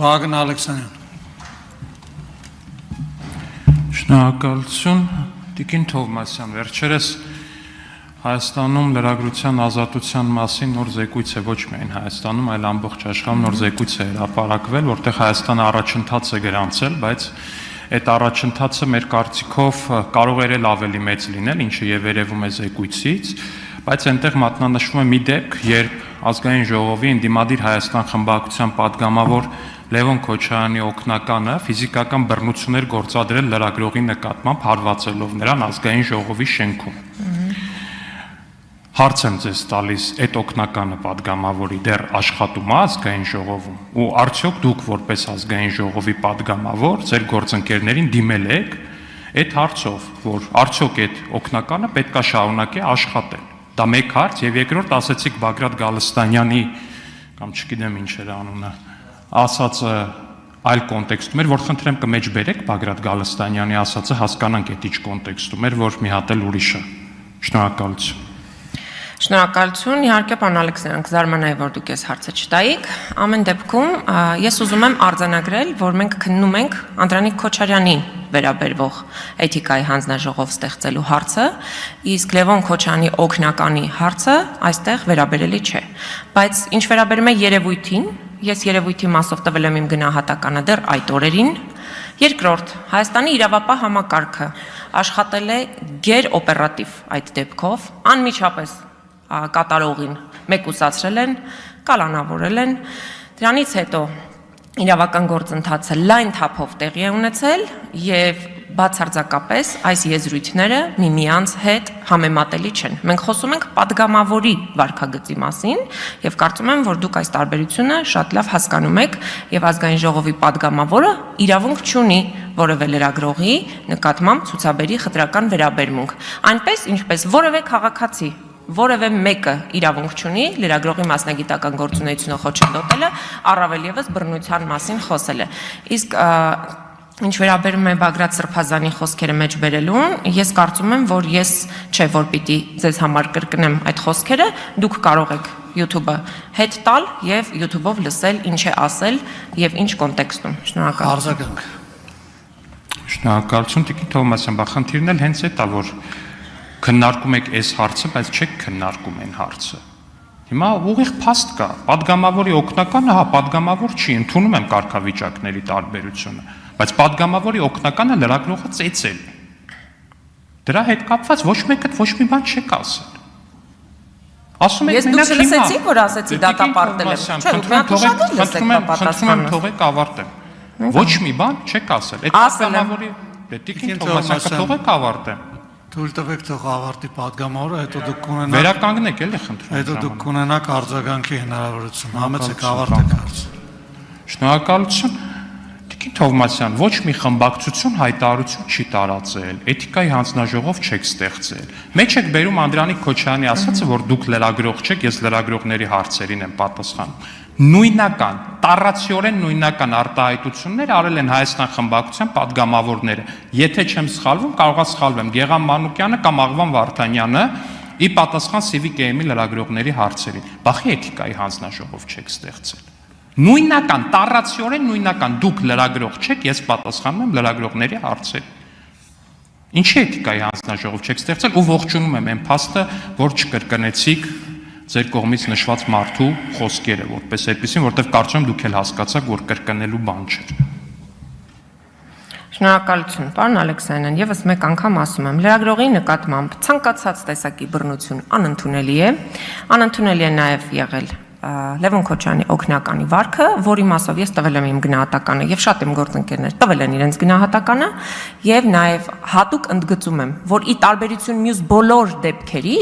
Վահագն Ալեքսանյան։ Շնորհակալություն, Տիկին Թովմասյան, վերջերս Հայաստանում լրագրության ազատության մասին նոր զեկույց է ոչ միայն Հայաստանում, այլ ամբողջ աշխարհում նոր զեկույց է հրապարակվել, որտեղ Հայաստանը առաջընթաց է գրանցել, բայց այդ առաջընթացը մեր կարծիքով կարող էր ավելի մեծ լինել, ինչը եւ երևում է զեկույցից, բայց այնտեղ մատնանշվում է մի դեպք, երբ Ազգային ժողովի Ընդդիմադիր Հայաստան խմբակցության падգամավոր Լևոն Քոչարյանի օգնականը ֆիզիկական բռնություններ գործադրել լրագրողի նկատմամբ հարվածելով նրան Ազգային ժողովի շենքում։ Հարց եմ ձեզ տալիս, այդ օգնականը падգամավորի դեռ աշխատում է Ազգային ժողովում ու արդյոք դուք որպես Ազգային ժողովի падգամավոր ձեր գործընկերներին դիմել եք այդ հարցով, որ արդյոք այդ օգնականը պետք է շարունակի աշխատել։ Դա մեկ հարց եւ երկրորդ ասեցիք Բագրատ Գալստանյանի կամ չգիտեմ ինչ էր անունը ասածը այլ կոնտեքստում էր, որ խնդրեմ կմեջբերեք Բագրատ Գալստանյանի ասածը հասկանանք այդ ինչ կոնտեքստում էր, որ մի հատ էլ ուրիշ է։ Շնորհակալություն։ Շնորհակալություն, իհարկե պարոն Ալեքսանյան, կզարմանայի, որ դուք այս հարցը չտայիք։ Ամեն դեպքում ես ուզում եմ արձանագրել, որ մենք քննում ենք Անդրանիկ Քոչարյանին վերաբերվող էթիկայի հանձնաժողով ստեղծելու հարցը, իսկ Լևոն Քոչարյանի օգնականի հարցը այստեղ վերաբերելի չէ։ Բայց ինչ վերաբերում է երևույթին, ես երևույթի մասով տվել եմ իմ գնահատականը դեռ այդ օրերին։ Երկրորդ, Հայաստանի իրավապահ համակարգը աշխատել է գերօպերատիվ այդ դեպքով, անմիջապես կատարողին մեկուսացրել են, կալանավորել են, դրանից հետո իրավական գործընթացը լայն թափով տեղի է ունեցել եւ բացարձակապես այս եզրույթները միմյանց հետ համեմատելի չեն։ Մենք խոսում ենք падգամավորի վարքագծի մասին եւ կարծում եմ, որ դուք այս տարբերությունը շատ լավ հասկանում եք եւ Ազգային ժողովի падգամավորը իրավունք չունի որևէ լրագրողի նկատմամբ ցուցաբերի խտրական վերաբերմունք, այնպես ինչպես որևէ քաղաքացի որևէ մեկը իրավունք չունի լրագրողի մասնագիտական գործունեությունը խոչընդոտելը, առավել եւս բռնության մասին խոսելը։ Իսկ ինչ վերաբերում է Բագրատ Սրբազանի խոսքերը մեջ բերելուն, ես կարծում եմ, որ ես չէ, որ պիտի ձեզ համար կրկնեմ այդ խոսքերը, դուք կարող եք YouTube-ը հետ տալ եւ YouTube-ով լսել ինչ է ասել եւ ինչ կոնտեքստում։ Շնորհակալություն։ Շնորհակալություն, Տիկին Թովմասյան, բախնդիրն էլ հենց այդ է, որ քննարկում եք այս հարցը, բայց չեք քննարկում այն հարցը։ Հիմա ուղիղ փաստ կա, падգամավորի օգնականը, հա, падգամավոր չի, ընդունում եմ կարգավիճակների տարբերությունը, բայց падգամավորի օգնականը լրագրողը ծեծել է։ Դրա հետ կապված ոչ մեկը ոչ մի բան չեք ասել։ Ասում եք մենակ հիմա։ Ես դուք լսեցիք, որ ասեցի դատապարտել եմ։ Չէ, խնդրում եմ թողեք ավարտեմ։ Ոչ մի բան չեք ասել։ Այդ падգամավորի Տիկին Թովմասյան թողեք ավարտեմ։ Թույլ տվեք թող ավարտի падգամավորը, հետո դուք կունենաք վերականգնեք էլի խնդրում։ Հետո դուք կունենաք արձագանքի հնարավորություն։ Համեցեք ավարտեք հարցը։ Շնորհակալություն։ Տիկին Թովմասյան, ոչ մի խմբակցություն հայտարարություն չի տարածել, էթիկայի հանձնաժողով չեք ստեղծել։ Մեջ եք բերում Անդրանիկ Քոչարյանի ասածը, որ դուք լրագրող չեք, ես լրագրողների հարցերին եմ պատասխանում։ Նույնական, տառացիորեն նույնական արտահայտություններ արել են Հայաստան խմբակցության падգամավորները։ Եթե չեմ սխալվում, կարող է սխալվեմ, Գեգամ Մանուկյանը կամ Աղվան Վարդանյանը ի պատասխան Civic AM-ի լրագրողների հարցերին։ Բախի էթիկայի հանձնաժողով չեք ստեղծել։ Նույնական, տառացիորեն նույնական, դուք լրագրող չեք, ես պատասխանում եմ լրագրողների հարցերին։ Ինչի էթիկայի հանձնաժողով չեք ստեղծել ու ողջունում եմ այն փաստը, որ չկրկնեցիք ձեր կողմից նշված մարդու խոսքերը, որպես այդպեսին, որտեղ կարծում եմ դուք էլ հասկացաք, որ կրկնելու բան չէր։ Շնորհակալություն, պարոն Ալեքսանյան, եւս մեկ անգամ ասում եմ, լրագրողի նկատմամբ ցանկացած տեսակի բռնություն անընդունելի է, անընդունելի է նաեւ եղել Լևոն Քոչարյանի օգնականի վարքը, որի մասով ես տվել եմ իմ գնահատականը եւ շատ իմ գործընկերներ տվել են իրենց գնահատականը եւ նաեւ հատուկ ընդգծում եմ, որ ի տարբերություն մյուս բոլոր դեպքերի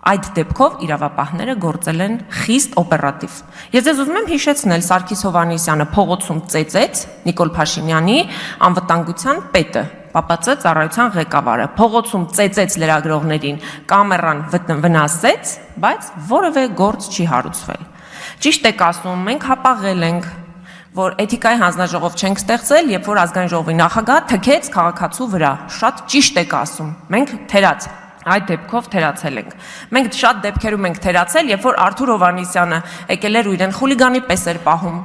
այդ դեպքով իրավապահները գործել են խիստ օպերատիվ։ Ես ձեզ ուզում եմ հիշեցնել Սարգիս Հովհաննիսյանը փողոցում ծեծեց Նիկոլ Փաշինյանի անվտանգության պետը, ՊՊՑ ծառայության ղեկավարը, փողոցում ծեծեց լրագրողներին, կամերան վնասեց, բայց որևէ գործ չի հարուցվել։ Ճիշտ եք ասում, մենք հապաղել ենք, որ էթիկայի հանձնաժողով չենք ստեղծել, երբ որ Ազգային ժողովի նախագահ թքեց քաղաքացու վրա։ Շատ ճիշտ եք ասում։ Մենք թերած այդ դեպքով թերացել ենք։ Մենք շատ դեպքերում ենք թերացել, երբ որ Արթուր Հովհաննիսյանը եկել էր ու իրեն խուլիգանի պես էր պահում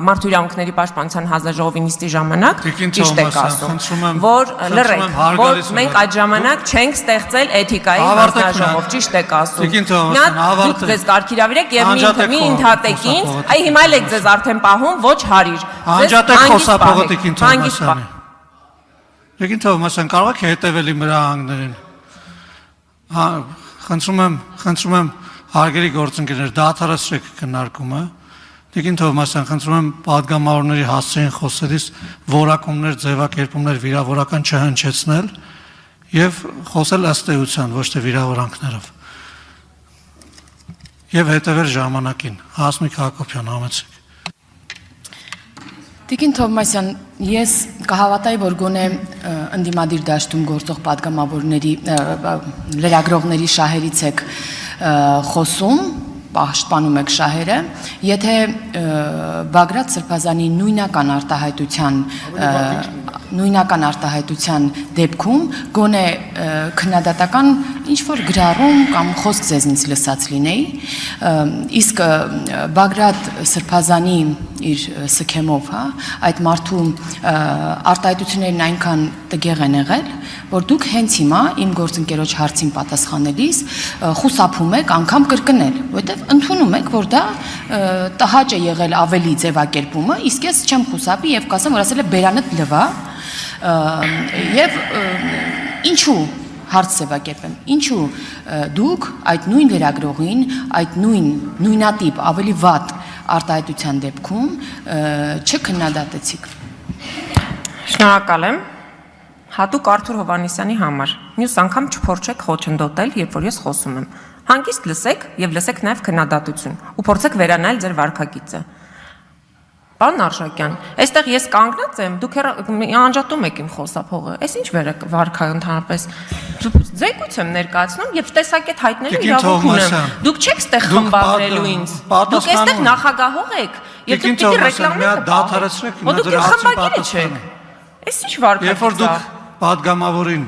Մարդու իրավունքների պաշտպանության հանձնաժողովի նիստի ժամանակ, ճիշտ եք ասում, որ լռեք, որ մենք այդ ժամանակ չենք ստեղծել էթիկայի հանձնաժողով, ճիշտ եք ասում։ Դուք ձեզ կարգիրավիրեք եւ մի ընդհատեք ինձ, այ հիմա էլ եք ձեզ արդեն պահում, ոչ հարիր։ Անջատեք խոսափողը Տիկին Թովմասյանի։ Տիկին Թովմասյան, կարող եք հետևել իմ հրահանգներին։ Խնդրում եմ հարգելի գործընկերներ, դադարեցրեք քննարկումը։ Տիկին Թովմասյան, խնդրում եմ падգամավորների հասցեին խոսելիս որակումներ, ձևակերպումներ վիրավորական չհնչեցնել եւ խոսել ըստ էության, ոչ թե վիրավորանքներով։ Եվ հետևել ժամանակին։ Հասմիկ Հակոբյան, համեցեք։ Տիկին Թովմասյան, ես կհավատայի, որ գոնե ընդդիմադիր դաշտում գործող падգամավորների լրագրողների շահերից եք խոսում, պաշտպանում եք շահերը, եթե Բագրատ Սրբազանի նույնական արտահայտության դեպքում գոնե քննադատական ինչ-որ գրառում կամ խոսք ձեզնից լսած լինեի, իսկ Բագրատ Սրբազանի իր սքեմով, այդ մարդու արտահայտություններն այնքան տգեղ են եղել, որ դուք հենց հիմա իմ գործընկերոջ հարցին պատասխանելիս խուսափում եք անգամ կրկնել, որովհետև ընդունում եք, որ դա տհաճ է եղել ավելի ձևակերպումը, իսկ ես չեմ խուսափի եւ կասեմ, որ ասել է բերանդ լվա եւ ինչու հարց ձևակերպեմ, ինչու դուք այդ նույն լրագրողին, այդ նույնատիպ ավելի վատ արտահայտության դեպքում չքննադատեցիք։ Շնորհակալ եմ։ Հատուկ Արթուր Հովհաննիսյանի համար։ Մյուս անգամ չփորձեք խոչընդոտել, երբ որ ես խոսում եմ։ Հանգիստ լսեք եւ լսեք նաեւ քննադատություն ու փորձեք վերանայել ձեր վարքագիծը։ Պարոն Արշակյան, այստեղ ես կանգնած եմ, դուք անջատում եք իմ խոսափողը։ Այս ինչ վարքա ընդհանրապես զեկույց եմ ներկայացնում եւ տեսակետ հայտնելու իրավունք ունեմ։ Դուք չեք ստեղ խմբավորելու ինձ։ Դուք այստեղ նախագահող եք եւ դուք պիտի ռեկլամեք դադարեցրեք իմ դեր խմբագիրը չեք։ Այս ինչ վարքա։ Երբ որ դուք падգամավորին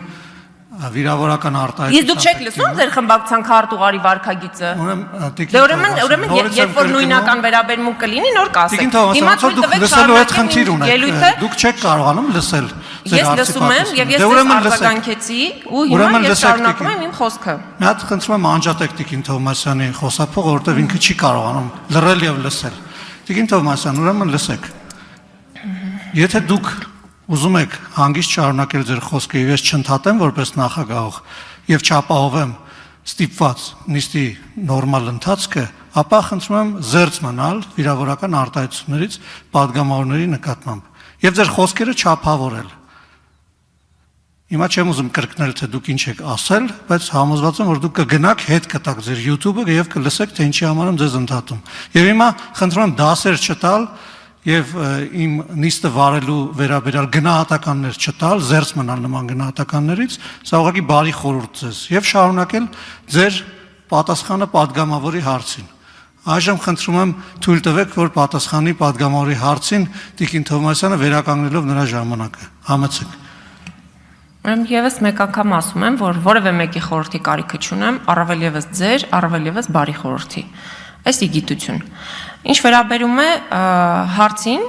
վիրավորական արտահայտություն։ Իսկ դուք չեք լսում ձեր խմբակցության քարտուղարի վարքագիծը։ Ուրեմն երբ որ նույնական վերաբերմունք կլինի, նոր կասեք։ Հիմա դուք լսելու հետ խնդիր ունեք։ Դուք չեք կարողանում լսել ձեր հարցը։ Ես լսում եմ եւ ես ձեզ արձագանքեցի ու հիմա ես շարունակում եմ իմ խոսքը։ Մի հատ խնդրում եմ անջատեք Տիկին Թովմասյանի խոսափողը, որովհետեւ ինքը չի կարողանում լռել եւ լսել։ Տիկին Թովմասյան, ուրեմն լսեք։ Եթե դուք ուզում եք հանգիստ շարունակել ձեր խոսքը եւ ես չընդհատեմ որպես նախագահող եւ չապահովեմ ստիպված նիստի նորմալ ընթացքը, ապա խնդրում եմ զերծ մնալ վիրավորական արտահայտություններից падգամավորների նկատմամբ եւ ձեր խոսքերը չափավորել։ Հիմա չեմ ուզում կրկնել թե դուք ինչ եք ասել, բայց համոզված եմ որ դուք կգնաք հետ կտակ ձեր YouTube-ը եւ կլսեք թե ինչի համար եմ ձեզ ընդհատում։ Եվ հիմա խնդրում եմ դասեր չտալ եւ իմ նիստը վարելու վերաբերյալ գնահատականներ չտալ, զերծ մնալ նման գնահատականներից, սա ուղղակի բարի խորհուրդ ձեզ եւ շարունակել ձեր պատասխանը падգամավորի հարցին։ Այժմ խնդրում եմ թույլ տվեք, որ պատասխանի падգամավորի հարցին Տիկին Թովմասյանը վերականգնելով նրա ժամանակը։ Համեցեք։ Ուրեմն եւս մեկ անգամ ասում եմ, որ որևէ մեկի խորհրդի կարիքը չունեմ, առավել եւս ձեր, առավել եւս բարի խորհրդի։ Այս իգիտություն։ Ինչ վերաբերում է հարցին,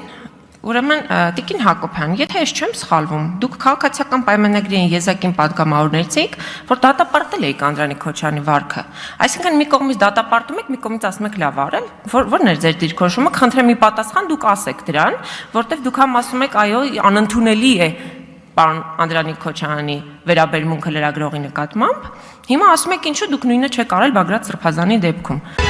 ուրեմն Տիկին Հակոբյան, եթե ես չեմ սխալվում, դուք քաղաքացիական պայմանագրային եզակին падգամավորներից եք, որ դատապարտել եք Անդրանիկ Քոչարյանի վարքը։ Այսինքն մի կողմից դատապարտում եք, մի կողմից ասում եք լավ արել, որն էր ձեր դիրքորոշումը, խնդրեմ մի պատասխան դուք ասեք դրան, որտեղ դուք համ ասում եք, այո, անընդունելի է պարոն Անդրանիկ Քոչարյանի վերաբերմունքը լրագրողի նկատմամբ, հիմա ասում եք ինչու դուք նույնը չեք արել Բագրատ Սրբազանի դեպքում։